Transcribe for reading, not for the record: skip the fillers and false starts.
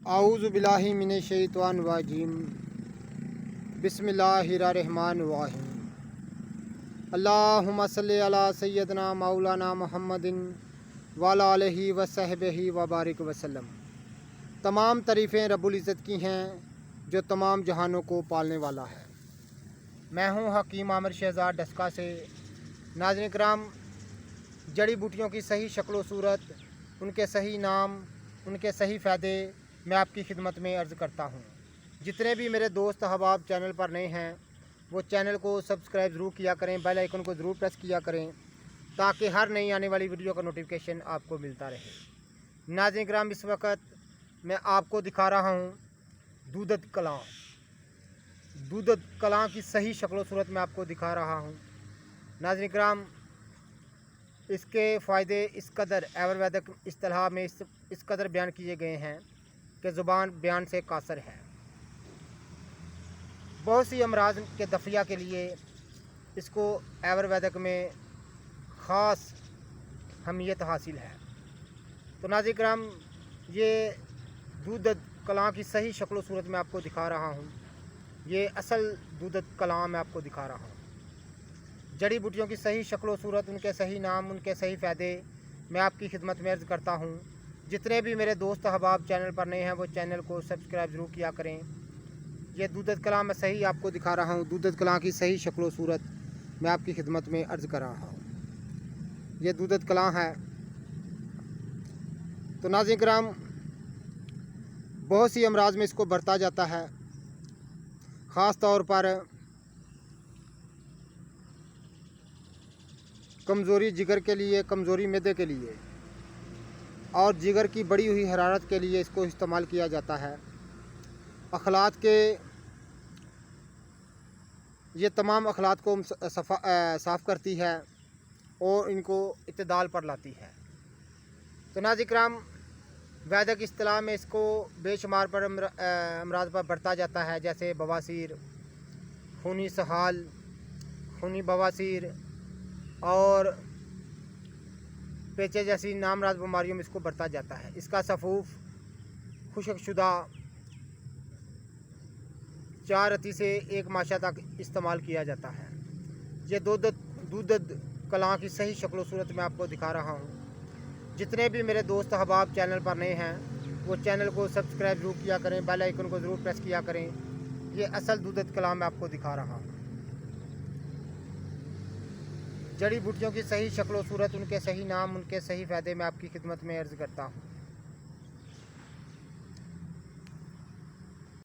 आऊज़ु बिल्लाहि मिनश शैतानिर रजीम। बिस्मिल्लाहिर्रहमानिर्रहीम। अल्लाहुम्मा सल्लि अला सय्यदना मौलाना मुहम्मदिन व अला आलिहि व सहबिहि व बारिक वसल्लम। तमाम तारीफ़ें रब्बुल इज़्ज़त की हैं जो तमाम जहानों को पालने वाला है। मैं हूँ हकीम आमिर शहज़ाद डस्का से। नाज़रीन किराम, जड़ी बूटियों की सही शक्ल सूरत, उनके सही नाम, उनके सही फ़ायदे मैं आपकी खिदमत में अर्ज़ करता हूँ। जितने भी मेरे दोस्त अहबाब चैनल पर नए हैं वो चैनल को सब्सक्राइब ज़रूर किया करें, बेल आइकन को ज़रूर प्रेस किया करें ताकि हर नई आने वाली वीडियो का नोटिफिकेशन आपको मिलता रहे। नाज़रीन किराम, इस वक्त मैं आपको दिखा रहा हूँ दूधद कलां। दूधद कलां की सही शक्ल सूरत में आपको दिखा रहा हूँ। नाज़रीन किराम, इसके फ़ायदे इस कदर आयुर्वेदिक इस्तिलाह में इस कदर बयान किए गए हैं कि ज़ुबान बयान से कासर है। बहुत सी अमराज के दफिया के लिए इसको आयुर्वेदिक में ख़ास अहमियत हासिल है। तो नाज़रीन किराम, ये दूधद कलां की सही शक्ल सूरत में आपको दिखा रहा हूँ। ये असल दूधद कलां मैं आपको दिखा रहा हूँ। जड़ी बूटियों की सही शक्ल सूरत, उनके सही नाम, उनके सही फ़ायदे मैं आपकी खिदमत में अर्ज़ करता हूँ। जितने भी मेरे दोस्त अहबाब चैनल पर नए हैं वो चैनल को सब्सक्राइब ज़रूर किया करें। ये दूधद कलां मैं सही आपको दिखा रहा हूँ। दूधद कलां की सही शक्ल सूरत मैं आपकी खिदमत में अर्ज़ कर रहा हूँ। ये दूधद कलां है। तो नाज़रीन किराम, बहुत सी अमराज में इसको बरता जाता है, ख़ास तौर पर कमज़ोरी जिगर के लिए, कमज़ोरी मैदे के लिए और जिगर की बढ़ी हुई हरारत के लिए इसको इस्तेमाल किया जाता है। अखलात के ये तमाम अखलात को साफ़ करती है और इनको इत्तेदाल पर लाती है। तो नाज़रीन किराम, वैदिक इस्तिलाह में इसको बेशुमार पर अमराज पर बरता जाता है, जैसे बवासीर, खूनी सहाल, खूनी बवासीर और पेचे जैसी नामराज बीमारियों में इसको बरता जाता है। इसका सफ़ूफ खुशकशुदा 4 रत्ती से 1 माशा तक इस्तेमाल किया जाता है। ये दूधद कलां की सही शक्ल सूरत में आपको दिखा रहा हूँ। जितने भी मेरे दोस्त अहबाब चैनल पर नए हैं वो चैनल को सब्सक्राइब ज़रूर किया करें, बेल आइकन को ज़रूर प्रेस किया करें। ये असल दूधद कलां मैं आपको दिखा रहा हूँ। जड़ी बूटियों की सही शक्ल सूरत, उनके सही नाम, उनके सही फ़ायदे मैं आपकी खिदमत में अर्ज़ करता हूँ।